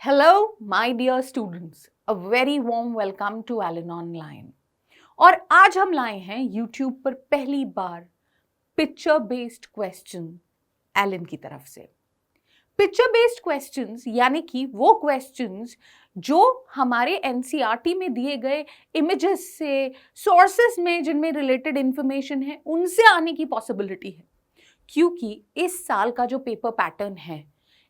Hello, my dear students. A very warm welcome to Alan Online. और आज हम लाए हैं YouTube पर पहली बार पिक्चर बेस्ड क्वेश्चन एलन की तरफ से। पिक्चर बेस्ड क्वेश्चंस यानी कि वो क्वेश्चंस जो हमारे एनसीईआरटी में दिए गए इमेजेस से, सोर्सेस में जिनमें रिलेटेड इंफॉर्मेशन है, उनसे आने की पॉसिबिलिटी है। क्योंकि इस साल का जो पेपर पैटर्न है,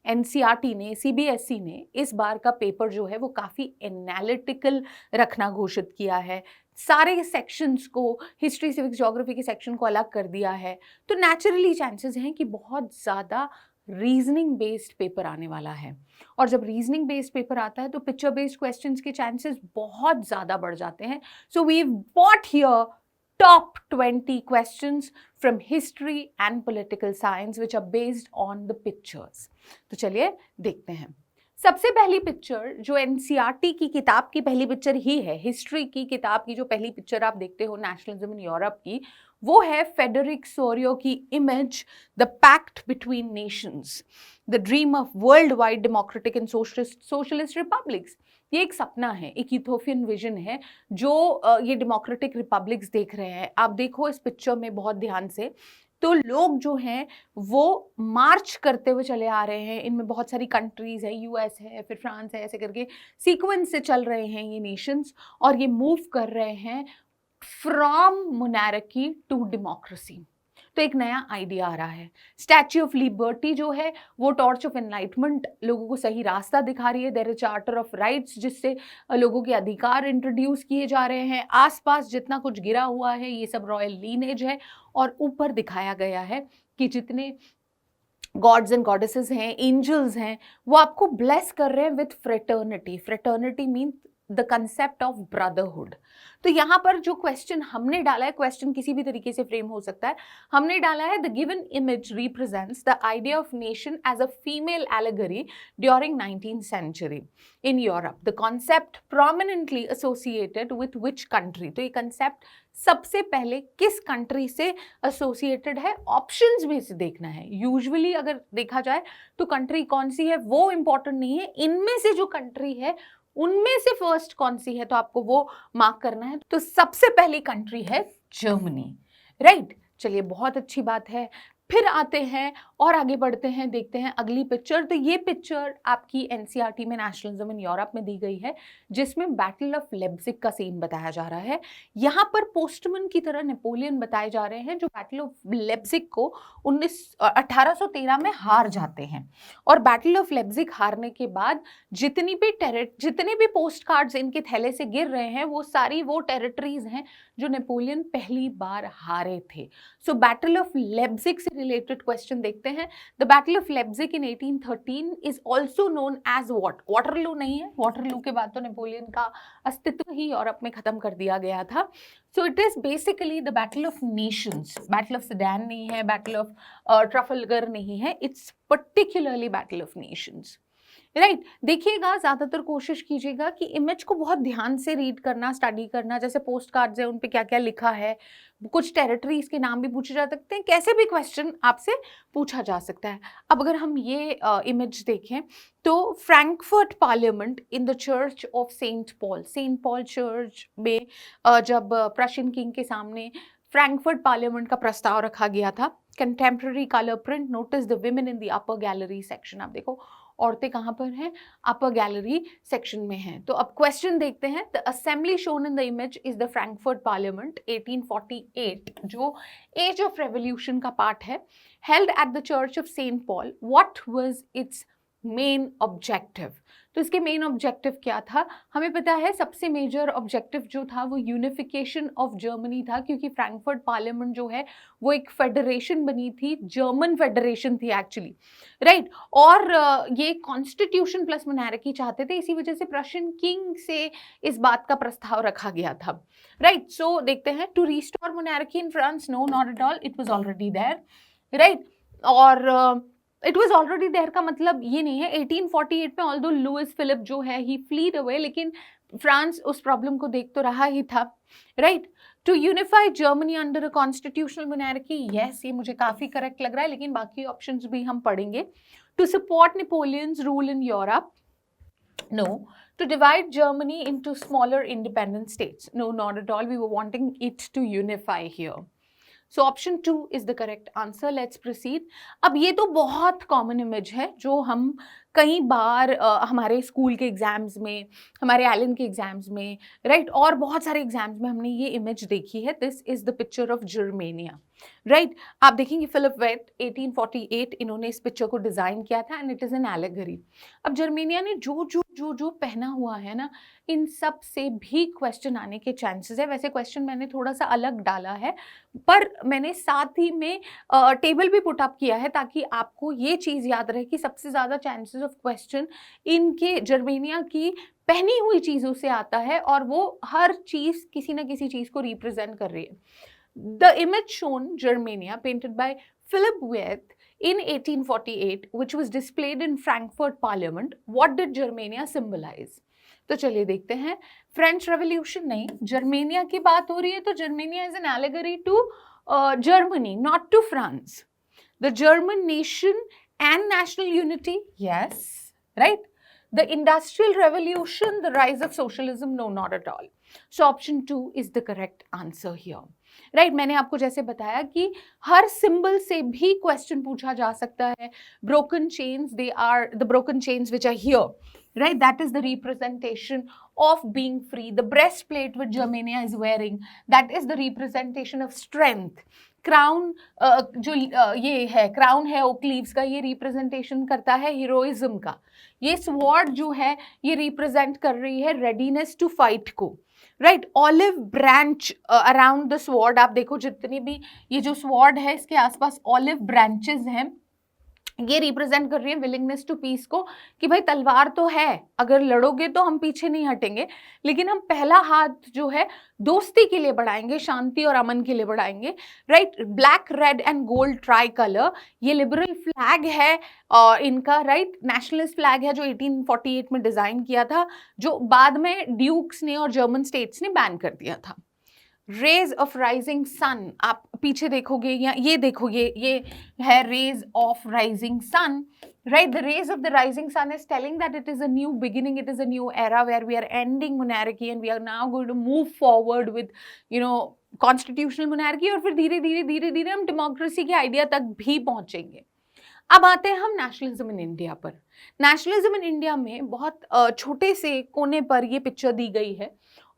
एनसीईआरटी ने, सीबीएसई ने इस बार का पेपर जो है वो काफ़ी एनालिटिकल रखना घोषित किया है। सारे सेक्शंस को, हिस्ट्री, सिविक्स, ज्योग्राफी के सेक्शन को अलग कर दिया है। तो नेचुरली चांसेस हैं कि बहुत ज़्यादा रीजनिंग बेस्ड पेपर आने वाला है। और जब रीजनिंग बेस्ड पेपर आता है तो पिक्चर बेस्ड क्वेश्चंस के चांसेस बहुत ज़्यादा बढ़ जाते हैं। So we brought here top 20 questions from history and political science which are based on the pictures. तो चलिए देखते हैं। सबसे पहली पिक्चर जो एनसीईआरटी की किताब की पहली पिक्चर ही है, हिस्ट्री की किताब की जो पहली पिक्चर आप देखते हो नेशनलिज्म इन यूरोप की, वो है फेडरिक सोरियो की image the pact between nations, the dream of world wide democratic and socialist republics. ये एक सपना है, एक यूथोपियन विजन है जो ये डेमोक्रेटिक रिपब्लिक्स देख रहे हैं। आप देखो इस पिक्चर में बहुत ध्यान से, तो लोग जो हैं वो मार्च करते हुए चले आ रहे हैं। इनमें बहुत सारी कंट्रीज है, यूएस है, फिर फ्रांस है, ऐसे करके सीक्वेंस से चल रहे हैं ये नेशंस, और ये मूव कर रहे हैं फ्रॉम मोनार्की टू डेमोक्रेसी। तो एक नया आइडिया आ रहा है। स्टैच्यू ऑफ लिबर्टी जो है वो टॉर्च ऑफ एनलाइटमेंट लोगों को सही रास्ता दिखा रही है। There is charter of rights जिससे लोगों के अधिकार इंट्रोड्यूस किए जा रहे हैं। आसपास जितना कुछ गिरा हुआ है ये सब रॉयल लीनेज है। और ऊपर दिखाया गया है कि जितने गॉड्स एंड गॉडेसेस हैं, एंजल्स हैं, वो आपको ब्लेस कर रहे हैं with fraternity. Fraternity mean the concept of brotherhood. तो यहाँ पर जो क्वेश्चन हमने डाला है, क्वेश्चन किसी भी तरीके से फ्रेम हो सकता है, हमने डाला है the given image represents the idea of nation as a female allegory during 19th century in Europe. The concept prominently associated with which country. तो ये कंसेप्ट सबसे पहले किस कंट्री से एसोसिएटेड है, ऑप्शंस में से देखना है। यूजुअली अगर देखा जाए तो कंट्री कौन सी है वो इंपॉर्टेंट नहीं है, इनमें से जो कंट्री है उनमें से फर्स्ट कौन सी है तो आपको वो मार्क करना है। तो सबसे पहली कंट्री है जर्मनी, राइट। चलिए बहुत अच्छी बात है। फिर आते हैं और आगे बढ़ते हैं, देखते हैं अगली पिक्चर। तो ये पिक्चर आपकी एनसीईआरटी में नेशनलिज्म इन यूरोप में दी गई है, जिसमें बैटल ऑफ लेप्जिग का सीन बताया जा रहा है। यहाँ पर पोस्टमैन की तरह नेपोलियन बताए जा रहे हैं जो बैटल ऑफ लेप्जिग को 1813 में हार जाते हैं। और बैटल ऑफ लेप्जिग हारने के बाद जितने भी पोस्ट कार्ड्स इनके थैले से गिर रहे हैं वो सारी वो टेरिटरीज हैं जो नेपोलियन पहली बार हारे थे। सो बैटल ऑफ लेप्जिग से रिलेटेड क्वेश्चन देखते हैं। The battle of Leipzig in 1813 is also known as what? Waterloo नहीं है, वाटरलू के बाद तो नेपोलियन का अस्तित्व ही यूरोप में खत्म कर दिया गया था। So it is basically the battle of Nations. Battle of sedan नहीं है, बैटल ऑफ ट्रफलगर नहीं है, it's particularly battle of Nations, right. देखिएगा, ज्यादातर कोशिश कीजिएगा कि इमेज को बहुत ध्यान से रीड करना, स्टडी करना। जैसे पोस्ट कार्ड्स है उन पे क्या क्या लिखा है, कुछ टेरिटरीज के नाम भी पूछे जा सकते हैं, कैसे भी क्वेश्चन आपसे पूछा जा सकता है। अब अगर हम ये इमेज देखें तो Frankfurt parliament in the church of Saint Paul church में जब प्रशियन किंग के सामने फ्रैंकफर्ट पार्लियामेंट का प्रस्ताव रखा गया था। Contemporary colour print, notice the women in the upper gallery section. आप देखो औरतें कहाँ पर हैं, अपर गैलरी सेक्शन में हैं। तो अब क्वेश्चन देखते हैं। The assembly shown in the image is the Frankfurt parliament 1848, जो एज ऑफ रेवोल्यूशन का पार्ट है, held at the church of Saint Paul. What was its main objective? तो इसके मेन ऑब्जेक्टिव क्या था? हमें पता है सबसे मेजर ऑब्जेक्टिव जो था वो यूनिफिकेशन ऑफ जर्मनी था, क्योंकि फ्रैंकफर्ट पार्लियामेंट जो है वो एक फेडरेशन बनी थी, जर्मन फेडरेशन थी एक्चुअली, राइट। और ये कॉन्स्टिट्यूशन प्लस मोनार्की चाहते थे, इसी वजह से प्रशियन किंग से इस बात का प्रस्ताव रखा गया था, राइट। सो देखते हैं, to restore monarchy in France, no not at all, it was already there, right. और इट वॉज ऑलरेडी देयर का मतलब ये नहीं है 1848 में ऑल्दो लुइस फिलिप जो है ही फ्लीड अवे, लेकिन फ्रांस उस प्रॉब्लम को देख तो रहा ही था, right. To unify Germany under a constitutional monarchy, yes, ये मुझे काफी करेक्ट लग रहा है, लेकिन बाकी ऑप्शंस भी हम पढ़ेंगे। To support Napoleon's rule in Europe, No. To divide Germany into smaller independent states. No, not at all. We were wanting it to unify here. So option 2 is the correct answer. Let's proceed. अब ये तो बहुत common image है जो हम कई बार हमारे school के एग्जाम्स में, हमारे एलन के एग्जाम्स में, राइट, और बहुत सारे एग्जाम्स में हमने ये इमेज देखी है. This is the picture of Germania, right. आप देखेंगे फिलिप वेट 1848 इन्होंने इस पिक्चर को डिजाइन किया था and it is an allegory. अब जर्मेनिया ने जो जो जो जो पहना हुआ है ना, इन सब से भी क्वेश्चन आने के चांसेस है. वैसे क्वेश्चन मैंने थोड़ा सा अलग डाला है, पर मैंने साथ ही में टेबल भी पुट अप किया है ताकि आपको ये चीज़ याद रहे कि सबसे ज़्यादा चांसेस ऑफ क्वेश्चन इनके जर्मेनिया की पहनी हुई चीज़ों से आता है और वो हर चीज़ किसी ना किसी चीज़ को रिप्रेजेंट कर रही है. The image shown, Germania, painted by Philip Werth in 1848, which was displayed in Frankfurt Parliament, what did Germania symbolize? तो चलिए देखते हैं. फ्रेंच रेवोल्यूशन नहीं, जर्मेनिया की बात हो रही है, तो Germania is an allegory to Germany, not to France. The German nation and national unity, yes, right. The Industrial Revolution, the rise of socialism, no, not at all. So option 2 is the correct answer here. Right, मैंने आपको जैसे बताया कि हर symbol से भी question पूछा जा सकता है. Broken chains, they are the broken chains which are here. Right, that is the representation of being free. The breastplate which Germania is wearing, that is the representation of strength. Crown जो ये है, crown है okay leaves का, ये representation करता है heroism का. ये स्वॉर्ड जो है ये रिप्रेजेंट कर रही है रेडीनेस टू फाइट को, right. Olive branch around the sword, आप देखो जितनी भी ये जो स्वॉर्ड है इसके आसपास ऑलिव ब्रांचेस हैं, ये रिप्रेजेंट कर रही है विलिंगनेस टू पीस को, कि भाई तलवार तो है, अगर लड़ोगे तो हम पीछे नहीं हटेंगे, लेकिन हम पहला हाथ जो है दोस्ती के लिए बढ़ाएंगे, शांति और अमन के लिए बढ़ाएंगे, right. Black red and gold try colour, ये लिबरल फ्लैग है और इनका, राइट, नेशनलिस्ट फ्लैग है जो 1848 में डिजाइन किया था, जो बाद में ड्यूक्स ने और जर्मन स्टेट्स ने बैन कर दिया था. रेज ऑफ राइजिंग सन, आप पीछे देखोगे या ये देखोगे, ये है rays of rising sun, right. The rays of the rising sun is telling that it is a new beginning, it is a new era where we are ending monarchy and we are now going to move forward with, you know, constitutional monarchy, और फिर धीरे धीरे धीरे धीरे हम democracy के idea तक भी पहुंचेंगे. अब आते हैं हम नेशनलिज्म इन इंडिया पर. नेशनलिज्म इन इंडिया में बहुत छोटे से कोने पर ये पिक्चर दी गई है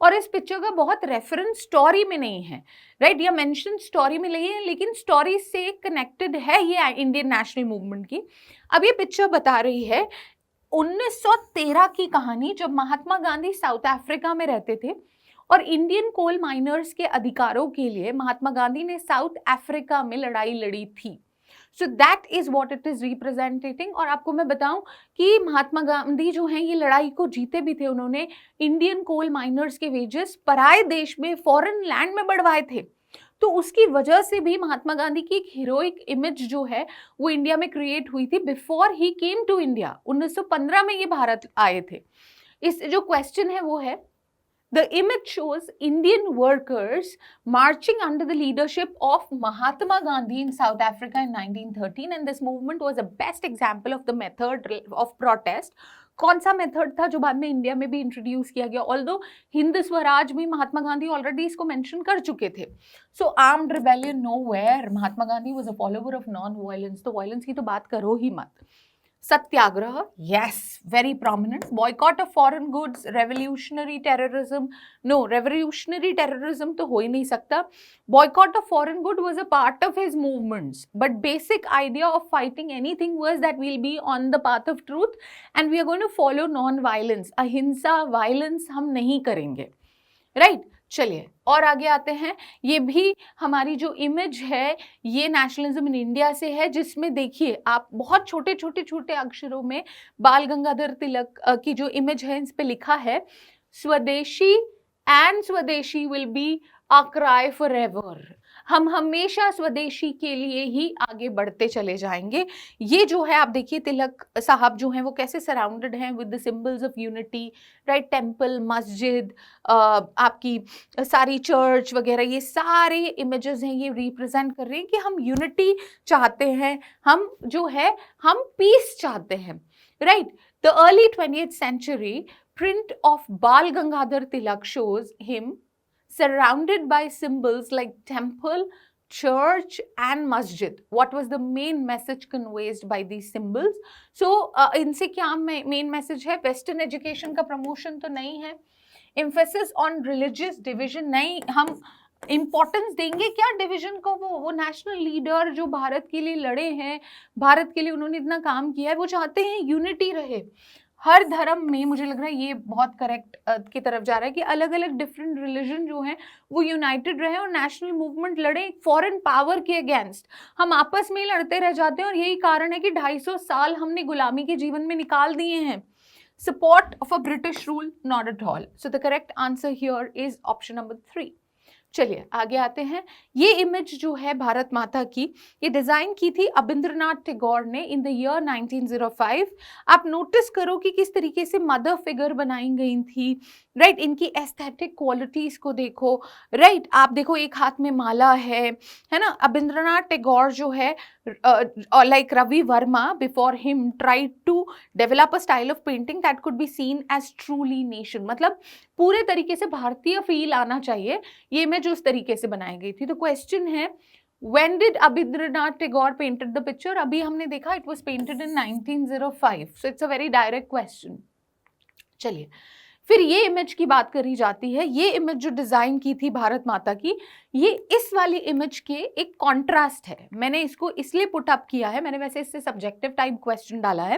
और इस पिक्चर का बहुत रेफरेंस स्टोरी में नहीं है, राइट, या मेंशन स्टोरी में नहीं है, लेकिन स्टोरी से कनेक्टेड है ये इंडियन नेशनल मूवमेंट की. अब ये पिक्चर बता रही है 1913 की कहानी, जब महात्मा गांधी साउथ अफ्रीका में रहते थे और इंडियन कोल माइनर्स के अधिकारों के लिए महात्मा गांधी ने साउथ अफ्रीका में लड़ाई लड़ी थी. So that is what it is representing. और आपको मैं बताऊं कि महात्मा गांधी जो हैं ये लड़ाई को जीते भी थे. उन्होंने इंडियन कोल माइनर्स के वेजेस पराए देश में, फॉरेन लैंड में बढ़वाए थे. तो उसकी वजह से भी महात्मा गांधी की एक हीरोइक इमेज जो है वो इंडिया में क्रिएट हुई थी before he came to India. 1915 में ये भारत आए थे. इस जो क्वेश्चन है वो है, the image shows Indian workers marching under the leadership of Mahatma Gandhi in South Africa in 1913, and this movement was a best example of the method of protest. कौन सा मेथड था जो बाद में इंडिया में भी इंट्रोड्यूस किया गया, ऑल्दो हिंद स्वराज में महात्मा गांधी ऑलरेडी इसको मेंशन कर चुके थे. So armed rebellion nowhere, Mahatma Gandhi was a follower of non violence, तो वायलेंस की तो बात करो ही मत. सत्याग्रह, yes, very prominent. Boycott of foreign goods, revolutionary terrorism, no, revolutionary terrorism तो हो ही नहीं सकता. Boycott of foreign good was a part of his movements, but basic idea of fighting anything was that we'll be on the path of truth and we are going to follow non-violence. अहिंसा, violence हम नहीं करेंगे, right? चलिए और आगे आते हैं. ये भी हमारी जो इमेज है ये नेशनलिज्म इन इंडिया से है, जिसमें देखिए आप बहुत छोटे छोटे छोटे अक्षरों में बाल गंगाधर तिलक की जो इमेज है इस पे लिखा है, स्वदेशी एंड स्वदेशी will be a cry forever. हम हमेशा स्वदेशी के लिए ही आगे बढ़ते चले जाएंगे. ये जो है आप देखिए तिलक साहब जो हैं वो कैसे सराउंडेड हैं with the symbols of unity, right. Temple, मस्जिद, आपकी सारी चर्च वगैरह, ये सारे इमेजेस हैं, ये रिप्रेजेंट कर रहे हैं कि हम यूनिटी चाहते हैं, हम जो है हम पीस चाहते हैं, right. The early 20th century print of Bal Gangadhar Tilak shows him surrounded by symbols like temple, church and masjid. What was the main message conveyed by these symbols? So इनसे क्या main message है? Western education का promotion तो नहीं है, emphasis on religious division नहीं, हम importance देंगे क्या डिवीजन को? वो नेशनल लीडर जो भारत के लिए लड़े हैं, भारत के लिए उन्होंने इतना काम किया है, वो चाहते हैं यूनिटी रहे हर धर्म में। मुझे लग रहा है ये बहुत करेक्ट की तरफ जा रहा है कि अलग अलग डिफरेंट रिलीजन जो हैं वो यूनाइटेड रहे और नेशनल मूवमेंट लड़े फॉरेन पावर के अगेंस्ट। हम आपस में ही लड़ते रह जाते हैं और यही कारण है कि 250 साल हमने गुलामी के जीवन में निकाल दिए हैं। Support of a British rule? Not at all. So the correct answer here is option number 3. चलिए आगे आते हैं। ये इमेज जो है भारत माता की, ये डिजाइन की थी अबिंद्रनाथ टैगोर ने इन द ईयर 1905। आप नोटिस करो कि किस तरीके से मदर फिगर बनाई गई थी, राइट। इनकी एस्थेटिक क्वालिटीज को देखो, राइट। आप देखो एक हाथ में माला है ना। अबिंद्रनाथ टैगोर जो है like Ravi Verma before him tried to develop a style of painting that could be seen as truly nation, मतलब पूरे तरीके से भारतीय फील आना चाहिए। ये इमेज उस तरीके से बनाई गई थी। तो क्वेश्चन है when did Abhindranath Tagore painted the picture? अभी हमने देखा it was painted in 1905, so it's a very direct question। चलिए फिर ये इमेज की बात करी जाती है। ये इमेज जो डिजाइन की थी भारत माता की, ये इस वाली इमेज के एक कॉन्ट्रास्ट है। मैंने इसको इसलिए पुट अप किया है, मैंने वैसे इससे सब्जेक्टिव टाइप क्वेश्चन डाला है,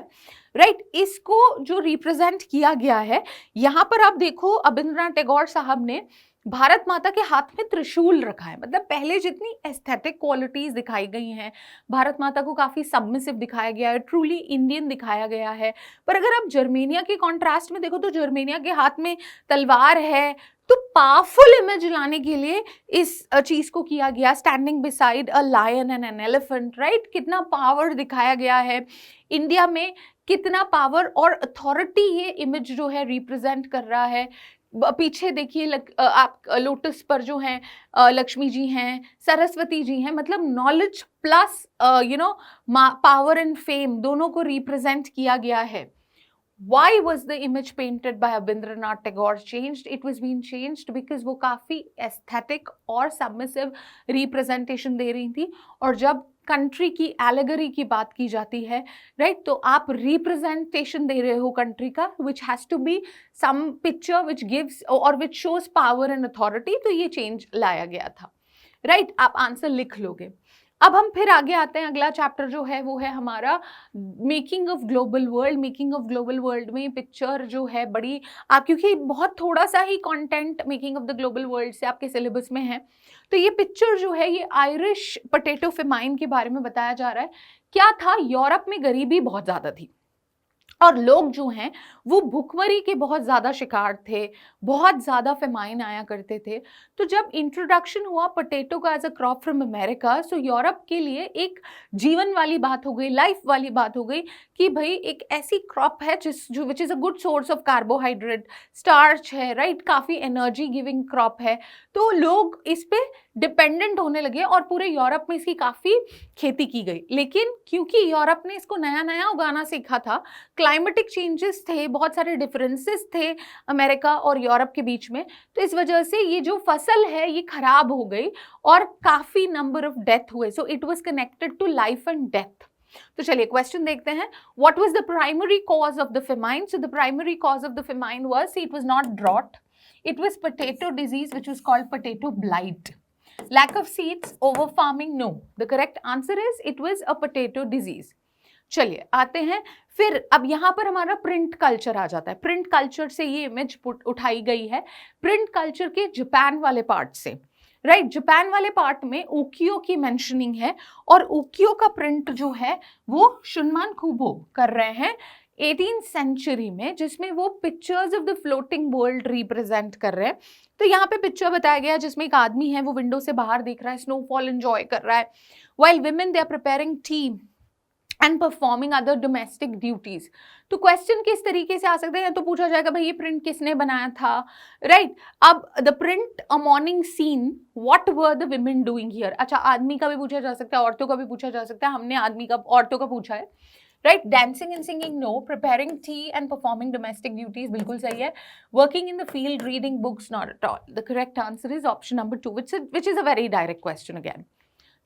राइट। इसको जो रिप्रेजेंट किया गया है, यहाँ पर आप देखो अबिंद्रनाथ टैगोर साहब ने भारत माता के हाथ में त्रिशूल रखा है। मतलब पहले जितनी एस्थेटिक क्वालिटीज दिखाई गई हैं, भारत माता को काफी सबमिसिव दिखाया गया है, ट्रूली इंडियन दिखाया गया है। पर अगर आप जर्मेनिया के कॉन्ट्रास्ट में देखो तो जर्मेनिया के हाथ में तलवार है। तो पावरफुल इमेज लाने के लिए इस चीज को किया गया, standing beside a lion and an elephant, right. कितना पावर दिखाया गया है इंडिया में, कितना पावर और अथॉरिटी ये इमेज जो है रिप्रेजेंट कर रहा है। पीछे देखिए आप लोटस पर जो हैं लक्ष्मी जी हैं, सरस्वती जी हैं, मतलब knowledge plus power and fame दोनों को रिप्रेजेंट किया गया है। Why was the image painted by Abhindranath Tagore changed? It was being changed because वो काफी aesthetic और submissive representation दे रही थी। और जब कंट्री की एलेगरी की बात की जाती है, राइट, तो आप रिप्रेजेंटेशन दे रहे हो कंट्री का, which has to be some picture which gives or which shows power and authority. तो ये चेंज लाया गया था, राइट। आप आंसर लिख लोगे। अब हम फिर आगे आते हैं। अगला चैप्टर जो है वो है हमारा making of global world. Making of global world में पिक्चर जो है बड़ी क्योंकि बहुत थोड़ा सा ही content making of the global world से आपके सिलेबस में है, तो ये पिक्चर जो है ये आयरिश पोटैटो फेमाइन के बारे में बताया जा रहा है। क्या था, यूरोप में गरीबी बहुत ज़्यादा थी और लोग जो हैं वो भुखमरी के बहुत ज़्यादा शिकार थे, बहुत ज़्यादा फेमाइन आया करते थे। तो जब इंट्रोडक्शन हुआ पोटैटो का as a crop from America, so Europe के लिए एक जीवन वाली बात हो गई, लाइफ वाली बात हो गई कि भाई एक ऐसी क्रॉप है जो which is a good source of carbohydrate, starch है, राइट, काफ़ी एनर्जी गिविंग क्रॉप है। तो लोग इस पे डिपेंडेंट होने लगे और पूरे यूरोप में इसकी काफ़ी खेती की गई। लेकिन क्योंकि यूरोप ने इसको नया नया उगाना सीखा था, क्लाइमेटिक चेंजेस थे, बहुत सारे डिफरेंसेस थे अमेरिका और यूरोप के बीच में, तो इस वजह से ये जो फसल है ये खराब हो गई और काफ़ी नंबर ऑफ डेथ हुए। So it was connected to life and death. तो चलिए क्वेश्चन देखते हैं। What was the primary cause of the famine? So the primary cause of the famine was, it was not drought, it was potato disease which was called potato blight. Lack of seeds, over farming, no. The correct answer is it was a potato disease. चलिए आते हैं फिर। अब यहाँ पर हमारा print culture आ जाता है। प्रिंट कल्चर से ये इमेज उठाई गई है, प्रिंट कल्चर के जापान वाले पार्ट से, राइट। जापान वाले पार्ट में उकियो की मेंशनिंग है और उकियो का प्रिंट जो है वो शुनमान कुबो कर रहे हैं 18th सेंचुरी में, जिसमें वो pictures of the floating world represent कर रहे हैं। तो यहाँ पे पिक्चर बताया गया जिसमें एक आदमी है, वो विंडो से बाहर देख रहा है, स्नोफॉल एंजॉय कर रहा है, while women they are preparing tea and performing other domestic duties. तो क्वेश्चन किस तरीके से आ सकते हैं, तो पूछा जाएगा भाई ये प्रिंट किसने बनाया था, राइट। अब the print a morning scene, what were the women doing here. अच्छा, आदमी का भी पूछा जा सकता है, औरतों का भी पूछा जा सकता है, हमने आदमी का औरतों का पूछा है। Right, dancing and singing no, preparing tea and performing domestic duties बिल्कुल सही है, working in the field reading books not at all. The correct answer is option number 2 which is a very direct question again.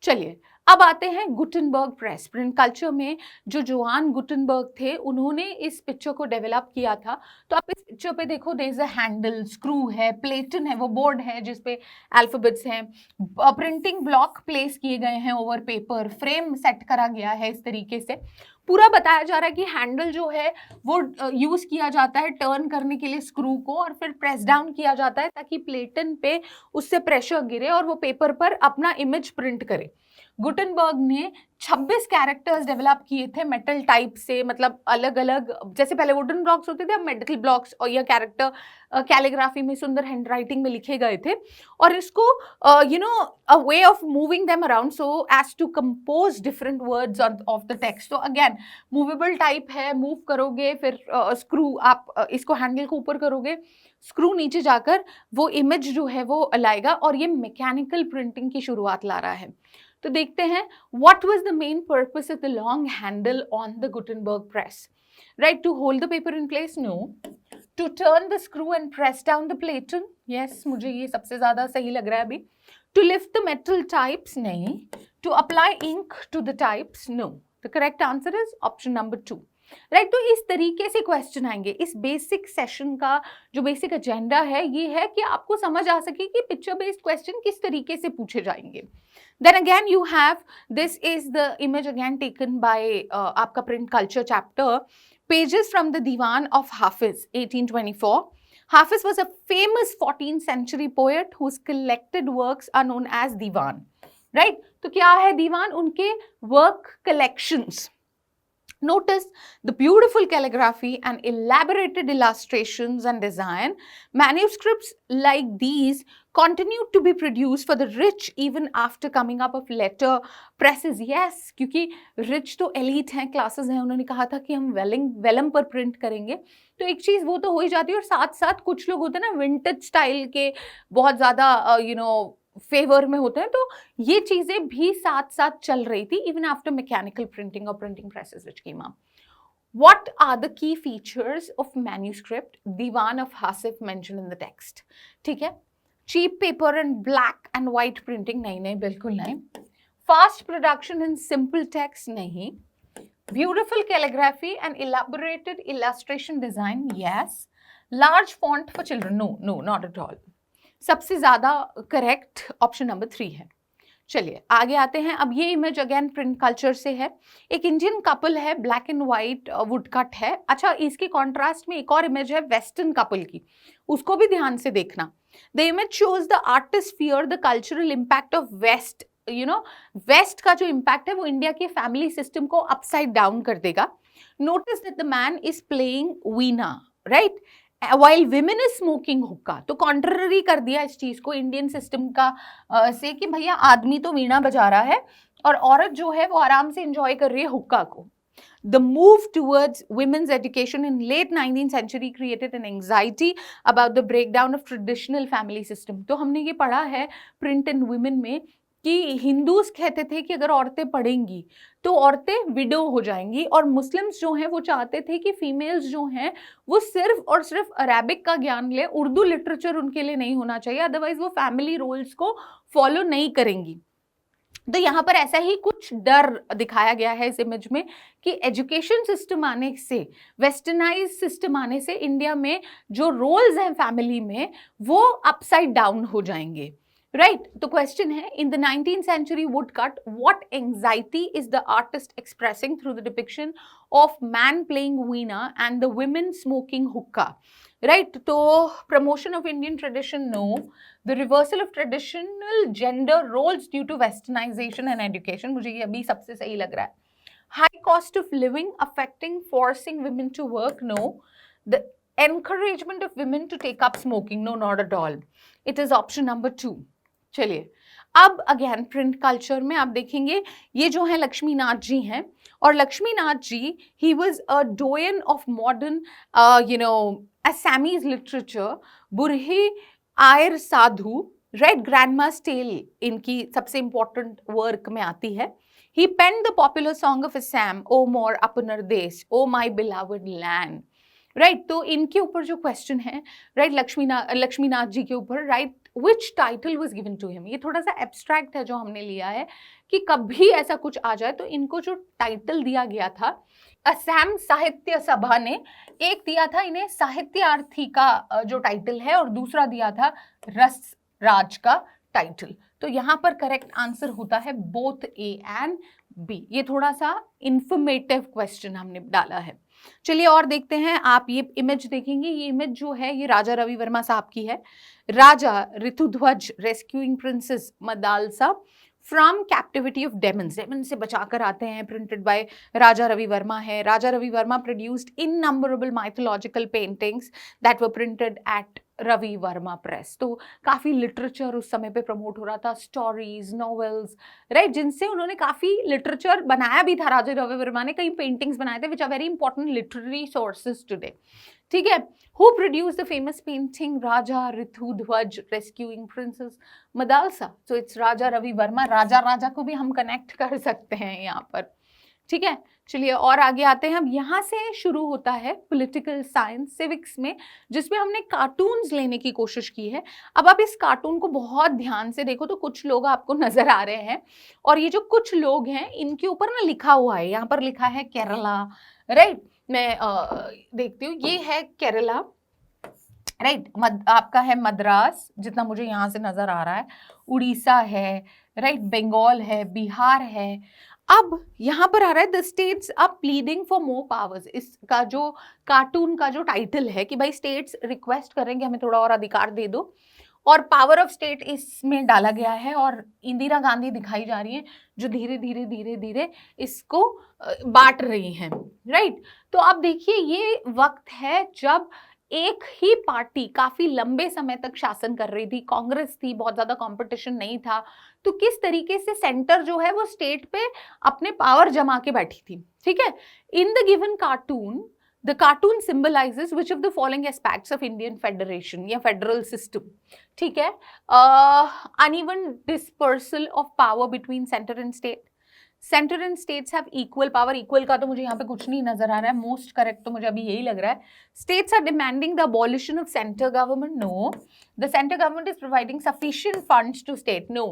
चलिए अब आते हैं Gutenberg press. Print culture में जो Joan Gutenberg थे उन्होंने इस पिक्चर को डेवलप किया था। तो आप इस पिक्चर पे देखो, there is a handle, screw है, प्लेटन है, वो बोर्ड है जिसपे अल्फाबेट्स हैं, प्रिंटिंग ब्लॉक प्लेस किए गए हैं ओवर पेपर, फ्रेम सेट करा गया है इस तरीके से। पूरा बताया जा रहा है कि हैंडल जो है वो यूज किया जाता है टर्न करने के लिए स्क्रू को, और फिर प्रेस डाउन किया जाता है ताकि प्लेटन पे उससे प्रेशर गिरे और वो पेपर पर अपना इमेज प्रिंट करे। गुटेनबर्ग ने 26 कैरेक्टर्स डेवलप किए थे मेटल टाइप से, मतलब अलग अलग, जैसे पहले वुडन ब्लॉक्स होते थे, अब मेटल ब्लॉक्स, और यह कैरेक्टर कैलीग्राफी में सुंदर हैंडराइटिंग में लिखे गए थे। और इसको a way of moving them around so as to compose different words of the text. तो अगेन मूवेबल टाइप है, मूव करोगे, फिर स्क्रू आप इसको हैंडल को ऊपर करोगे, स्क्रू नीचे जाकर वो इमेज जो है वो लाएगा, और ये मैकेनिकल प्रिंटिंग की शुरुआत ला रहा है। तो देखते हैं, what was the main purpose of the long handle on the Gutenberg press? Right, to hold the paper in place? No. To turn the screw and press down the platen? Yes, मुझे ये सबसे ज़्यादा सही लग रहा है अभी। To lift the metal types? नहीं. To apply ink to the types? No. The correct answer is option number 2. Right, तो इस तरीके से क्वेश्चन आएंगे। इस बेसिक सेशन का जो बेसिक एजेंडा है ये है कि आपको समझ आ सके कि पिक्चर बेस्ड क्वेश्चन किस तरीके से पूछे जाएंगे। Then again you have, this is the image again taken by आपका print culture chapter, pages from the Diwan of Hafiz 1824। Hafiz was a famous 14th century poet whose collected works are known as diwan. Right, तो क्या है दीवान? उनके work collections. Notice the beautiful calligraphy and elaborated illustrations and design. Manuscripts like these continue to be produced for the rich even after coming up of later presses. Yes, क्योंकि rich तो elite हैं, classes हैं, उन्होंने कहा था कि हम vellum पर print करेंगे, तो एक चीज़ वो तो हो ही जाती है। और साथ साथ कुछ लोग होते हैं ना विंटेज स्टाइल के, बहुत ज़्यादा फेवर में होते हैं, तो ये चीजें भी साथ साथ चल रही थी इवन आफ्टर मैकेनिकल प्रिंटिंग और printing presses which came up. What are the key features of manuscript Diwan of हासिफ मेंशन इन द टेक्स्ट? ठीक है, cheap paper and black and white printing? नहीं, बिल्कुल नहीं। Fast production in simple text? नहीं। Beautiful calligraphy and elaborated illustration design? Yes. Large font for children? No, not at all. सबसे ज्यादा correct option number 3 है। चलिए आगे आते हैं। अब ये इमेज अगेन प्रिंट कल्चर से है। एक इंडियन कपल है, black and white would cut है। अच्छा, इसके कॉन्ट्रास्ट में एक और इमेज है वेस्टर्न कपल की, उसको भी ध्यान से देखना। The image shows the artist fear the cultural impact of west. West का जो इम्पैक्ट है वो इंडिया के फैमिली सिस्टम को अपसाइड डाउन कर देगा। Notice that the man is playing veena, right, while women is smoking हुक्का। तो कॉन्ट्ररी कर दिया इस चीज को इंडियन सिस्टम का से कि भैया आदमी तो वीणा बजा रहा है और औरत जो है वो आराम से एंजॉय कर रही है हुक्का को। The move towards women's education in late 19th century created an anxiety about the breakdown of traditional family system। तो हमने ये पढ़ा है प्रिंट एंड वुमेन में कि हिंदूज कहते थे कि अगर औरतें पढ़ेंगी तो औरतें विडो हो जाएंगी, और मुस्लिम्स जो हैं वो चाहते थे कि फीमेल्स जो हैं वो सिर्फ और सिर्फ अरेबिक का ज्ञान ले, उर्दू लिटरेचर उनके लिए नहीं होना चाहिए, अदरवाइज वो फैमिली रोल्स को फॉलो नहीं करेंगी। तो यहाँ पर ऐसा ही कुछ डर दिखाया गया है इस इमेज में कि एजुकेशन सिस्टम आने से, वेस्टर्नाइज सिस्टम आने से इंडिया में जो रोल्स हैं फैमिली में वो अपसाइड डाउन हो जाएंगे। राइट, तो क्वेश्चन है, in the 19th century woodcut, what anxiety is the artist expressing through the depiction of man playing veena and the women smoking hookah? Right, तो promotion of Indian tradition? No. The reversal of traditional gender roles due to westernization and education? मुझे ये अभी सबसे सही लग रहा है। High cost of living affecting forcing women to work? No. The encouragement of women to take up smoking? No, not at all. It is option number 2. चलिए अब अगेन प्रिंट कल्चर में आप देखेंगे ये जो है लक्ष्मीनाथ जी हैं, और Lakshminath ji he was a doyen of modern Assamese literature. Burhi Aair Sadhu, right, grandma's tale इनकी सबसे इंपॉर्टेंट वर्क में आती है। He penned the popular song of Assam, O More Apunar Desh, O My Beloved Land. Right तो इनके ऊपर जो क्वेश्चन है, राइट, लक्ष्मीनाथ जी के ऊपर, right, which title was given to him. ये थोड़ा सा एब्स्ट्रैक्ट है जो हमने लिया है कि कभी ऐसा कुछ आ जाए तो इनको जो टाइटल दिया गया था, असम साहित्य सभा ने एक दिया था इन्हें साहित्यार्थी का जो टाइटल है, और दूसरा दिया था रस राज का टाइटल। तो यहाँ पर करेक्ट आंसर होता है बोथ ए एंड बी। ये थोड़ा सा इंफॉर्मेटिव क्वेश्चन हमने डाला है। चलिए और देखते हैं, आप ये इमेज देखेंगे, ये इमेज जो है ये राजा रवि वर्मा साहब की है। Raja Ritudhwaj rescuing princess Madalasa from captivity of demons, demon से बचाकर आते हैं, प्रिंटेड बाय राजा रवि वर्मा है। Raja Ravi Varma produced innumerable mythological paintings that were printed at Ravi Varma press. तो काफ़ी लिटरेचर उस समय पे प्रमोट हो रहा था, स्टोरीज, नॉवेल्स, राइट, जिनसे उन्होंने काफ़ी लिटरेचर बनाया भी था। राजा रवि वर्मा ने कई पेंटिंग्स बनाए थे which are very important literary sources today. ठीक है, who produce the famous painting Raja Ritudhwaj rescuing princess Madalasa. So it's Raja Ravi Varma. राजा राजा को भी हम कनेक्ट कर सकते हैं यहाँ पर। ठीक है, चलिए और आगे आते हैं। हम यहाँ से शुरू होता है पॉलिटिकल साइंस सिविक्स में, जिसमें हमने कार्टून्स लेने की कोशिश की है। अब आप इस कार्टून को बहुत ध्यान से देखो तो कुछ लोग आपको नजर आ रहे हैं, और ये जो कुछ लोग हैं इनके ऊपर ना लिखा हुआ है, यहाँ पर लिखा है केरला, राइट। मैं देखती हूँ, ये है केरला, राइट, आपका है मद्रास, जितना मुझे यहाँ से नजर आ रहा है, उड़ीसा है, राइट, बंगाल है, बिहार है। अब यहाँ पर आ रहा है the states are pleading for more powers. इसका जो कार्टून का जो टाइटल है कि भाई स्टेट्स रिक्वेस्ट करेंगे हमें थोड़ा और अधिकार दे दो, और पावर ऑफ स्टेट इसमें डाला गया है, और इंदिरा गांधी दिखाई जा रही है जो धीरे धीरे धीरे धीरे इसको बांट रही हैं, राइट। तो अब देखिए ये वक्त है जब एक ही पार्टी काफी लंबे समय तक शासन कर रही थी, कांग्रेस थी, बहुत ज्यादा कंपटीशन नहीं था। तो किस तरीके से सेंटर जो है वो स्टेट पे अपने पावर जमा के बैठी थी। ठीक है, in the given cartoon the cartoon symbolizes which of the following aspects of Indian Federation या federal system। ठीक है, uneven dispersal of power between center and state, center and states have equal power। equal का तो मुझे यहाँ पे कुछ नहीं नजर आ रहा है, मोस्ट करेक्ट तो मुझे अभी यही लग रहा है। states are demanding the abolition of center government, no। the center government is providing sufficient funds to state, no।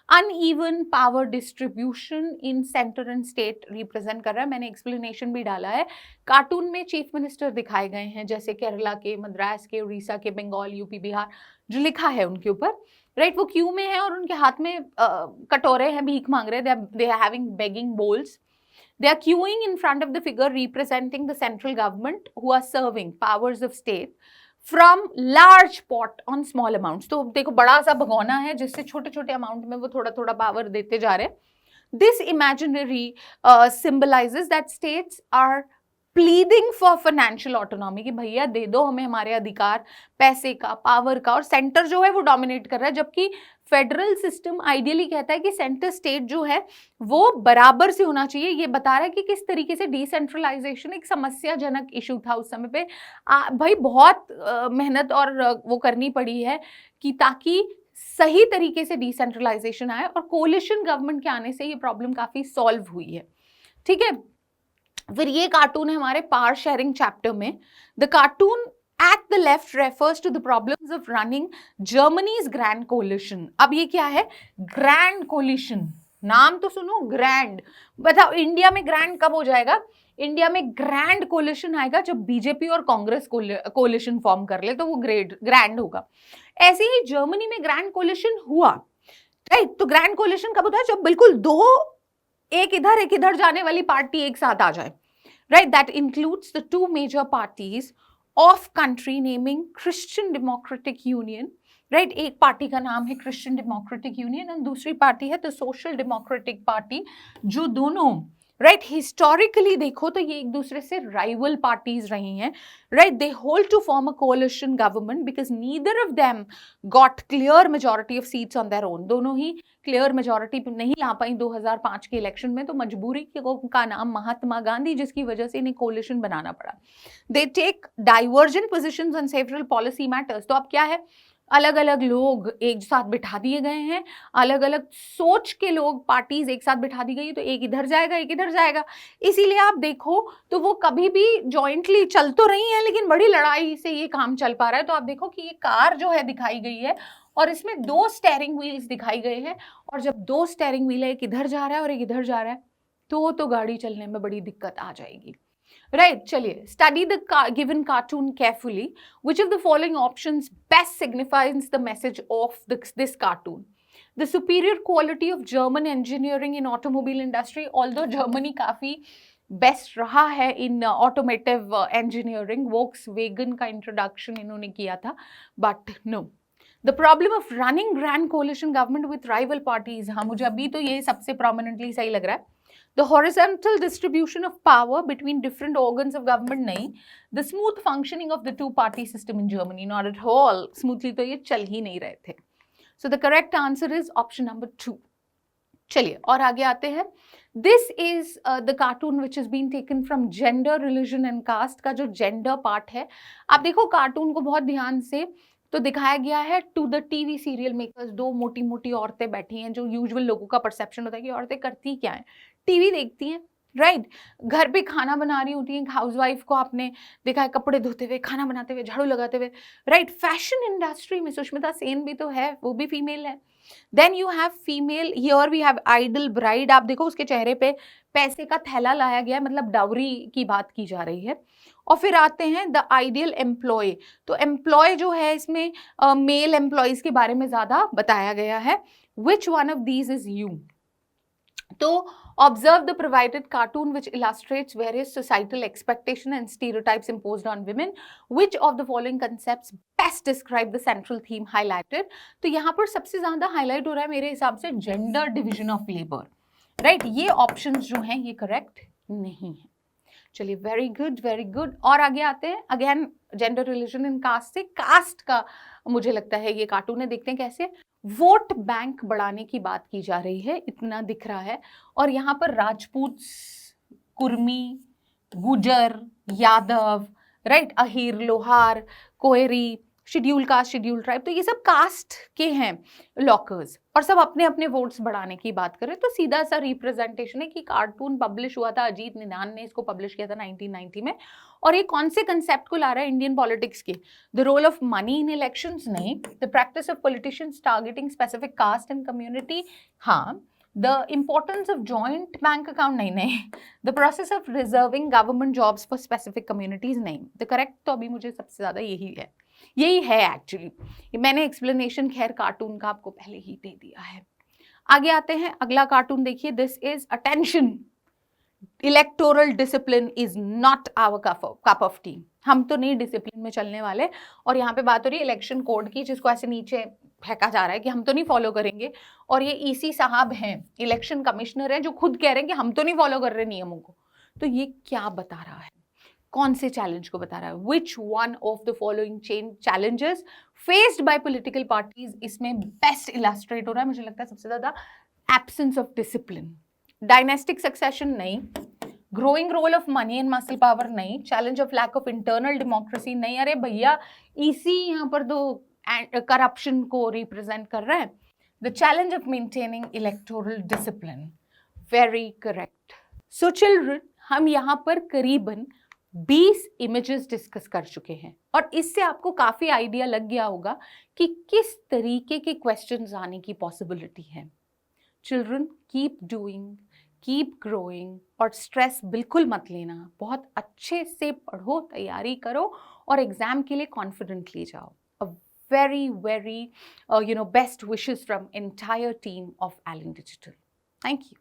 uneven power distribution in center and state represent कर रहा है, मैंने explanation भी डाला है। कार्टून में चीफ मिनिस्टर दिखाए गए हैं, जैसे केरला के, मद्रास के, उड़ीसा के, बंगाल, यूपी, बिहार, जो लिखा है उनके ऊपर, राइट। वो क्यू में है और उनके हाथ में कटोरे हैं, भीख मांग रहे हैं, they are having begging bowls। they are queuing in front of the figure representing the central government who are serving powers of state from large pot on small amounts। तो देखो बड़ा सा भगोना है जिससे छोटे छोटे अमाउंट में वो थोड़ा थोड़ा पावर देते जा रहे हैं। this imaginary symbolizes that states are pleading for financial autonomy, कि भैया दे दो हमें हमारे अधिकार, पैसे का, पावर का, और सेंटर जो है वो डोमिनेट कर रहा है। जबकि फेडरल सिस्टम आइडियली कहता है कि सेंटर स्टेट जो है वो बराबर से होना चाहिए। ये बता रहा है कि किस तरीके से डिसेंट्रलाइजेशन एक समस्याजनक इशू था उस समय पे। भाई बहुत मेहनत और वो करनी पड़ी है कि ताकि सही तरीके से डिसेंट्रलाइजेशन आए, और कोलिशन गवर्नमेंट के आने से ये प्रॉब्लम काफी सॉल्व हुई है। ठीक है, फिर ये कार्टून है हमारे पावर शेयरिंग चैप्टर में। The cartoon at the left refers to the problems of running Germany's grand coalition. अब ये क्या है, ग्रैंड कोलिशन, नाम तो सुनो ग्रैंड। बताओ इंडिया में ग्रैंड कब हो जाएगा? इंडिया में ग्रैंड कोलिशन आएगा जब बीजेपी और कांग्रेस कोलिशन फॉर्म कर ले, तो वो ग्रैंड होगा। ऐसे ही जर्मनी में ग्रैंड कोलिशन हुआ, राइट। तो ग्रैंड कोलिशन कब होता है? जब बिल्कुल दो, एक इधर जाने वाली पार्टी एक साथ आ जाए, right. That includes the two major parties of country naming Christian Democratic Union, right. एक पार्टी का नाम है क्रिश्चियन डेमोक्रेटिक यूनियन और दूसरी पार्टी है द सोशल डेमोक्रेटिक पार्टी, जो दोनों, राइट, हिस्टोरिकली देखो तो ये एक दूसरे से राइवल पार्टीज रही हैं, right. They hold to form a coalition government because neither of them got clear majority of seats on their own. दोनों ही क्लियर मेजॉरिटी नहीं ला पाई 2005 के इलेक्शन में, तो मजबूरी का नाम महात्मा गांधी, जिसकी वजह से इन्हें कोलिशन बनाना पड़ा। They take divergent positions on several policy matters. तो अब क्या है, अलग अलग लोग एक साथ बिठा दिए गए हैं, अलग अलग सोच के लोग, पार्टीज एक साथ बिठा दी गई, तो एक इधर जाएगा एक इधर जाएगा। इसीलिए आप देखो तो वो कभी भी जॉइंटली चल तो रही है, लेकिन बड़ी लड़ाई से ये काम चल पा रहा है। तो आप देखो कि ये कार जो है दिखाई गई है और इसमें 2 स्टेयरिंग व्हील्स दिखाई गए हैं, और जब 2 स्टेयरिंग व्हील है, एक इधर जा रहा है और एक इधर जा रहा है, तो गाड़ी चलने में बड़ी दिक्कत आ जाएगी। राइट, चलिए, study the given cartoon carefully, which of the following options best signifies the message of this cartoon? The superior quality of German engineering in automobile industry, although Germany काफी बेस्ट रहा है इन ऑटोमेटिव engineering, Volkswagen का introduction इन्होंने किया था, but no. The problem of running grand coalition government with rival parties, हाँ मुझे अभी तो ये सबसे prominently सही लग रहा है। The horizontal distribution of power between different organs of government, नहीं। The smooth functioning of the two-party system in Germany, not at all smoothly, तो ये चल ही नहीं रहे थे। So the correct answer is option number 2। चलिए और आगे आते हैं। This is the cartoon which has been taken from gender, religion and caste का जो gender part है। आप देखो कार्टून को बहुत ध्यान से तो दिखाया गया है to the TV serial makers, 2 मोटी मोटी औरतें बैठी हैं, जो यूजुअल लोगों का परसेप्शन होता है कि औरतें करती क्या हैं, टीवी देखती हैं, राइट। घर पे खाना बना रही होती हैं, हाउसवाइफ को आपने देखा है कपड़े धोते हुए, खाना बनाते हुए, झाड़ू लगाते हुए, राइट। फैशन इंडस्ट्री में सुष्मिता सेन भी तो है, वो भी फीमेल है। Then you have female, here we have idol bride, आप देखो उसके चेहरे पे पैसे का थैला लाया गया है, मतलब डाउरी की बात की जा रही है। और फिर आते हैं द आइडियल एम्प्लॉय, तो एम्प्लॉय जो है इसमें मेल एम्प्लॉयज के बारे में ज्यादा बताया गया है। Which one of these is you? तो observe the provided cartoon which illustrates various societal expectation and stereotypes imposed on women. Which of the following concepts best describe the central theme highlighted? तो यहाँ पर सबसे ज्यादा highlight हो रहा है मेरे हिसाब से gender division of labour, right. ये ऑप्शंस जो हैं ये करेक्ट नहीं है। चलिए, वेरी गुड वेरी गुड। और आगे आते हैं, again gender, religion and caste से, कास्ट का मुझे लगता है ये कार्टून है, देखते हैं कैसे। वोट बैंक बढ़ाने की बात की जा रही है, इतना दिख रहा है। और यहाँ पर राजपूत, कुर्मी, गुजर, यादव, राइट, अहीर, लोहार, Koeri, schedule caste, schedule tribe, तो ये सब कास्ट के हैं लॉकर्स, और सब अपने अपने वोट्स बढ़ाने की बात करें तो सीधा सा रिप्रेजेंटेशन है कि कार्टून पब्लिश हुआ था, अजीत निनान ने इसको पब्लिश किया था 1990 में। और ये कौन से कंसेप्ट को ला रहा है इंडियन पॉलिटिक्स के? The role of money in elections, नहीं। The practice of politicians targeting specific caste and community, हाँ। The importance of joint bank account, नहीं। The process of reserving government jobs for specific communities, नहीं। The correct तो अभी मुझे सबसे ज्यादा यही है एक्चुअली। मैंने एक्सप्लेनेशन खैर कार्टून का आपको पहले ही दे दिया है। आगे आते हैं, अगला कार्टून देखिए। This is attention, electoral discipline is not our cup of tea. हम तो नहीं डिसिप्लिन में चलने वाले। और यहाँ पे बात हो रही है इलेक्शन कोड की, जिसको ऐसे नीचे फेंका जा रहा है कि हम तो नहीं फॉलो करेंगे। और ये ईसी साहब हैं, इलेक्शन कमिश्नर हैं, जो खुद कह रहे हैं कि हम तो नहीं फॉलो कर रहे नियमों को। तो ये क्या बता रहा है? कौन से चैलेंज को बता रहा है? Which one of the following challenges faced by political parties इसमें बेस्ट इलस्ट्रेट हो रहा है? मुझे लगता है सबसे ज्यादा absence of discipline, dynastic succession, नहीं। Growing role of money and muscle power, नहीं। Challenge of lack of internal democracy, नहीं। अरे भैया, इसी यहाँ पर तो करप्शन को रिप्रेजेंट कर रहा है। The challenge of maintaining electoral discipline, very correct. So children, हम यहाँ पर करीबन 20 इमेजेस डिस्कस कर चुके हैं, और इससे आपको काफी आइडिया लग गया होगा कि किस तरीके के क्वेश्चंस आने की पॉसिबिलिटी है। Children, keep doing, keep growing, और स्ट्रेस बिल्कुल मत लेना। बहुत अच्छे से पढ़ो, तैयारी करो, और एग्जाम के लिए कॉन्फिडेंटली जाओ। A very very best wishes from entire team of Allen Digital. Thank you.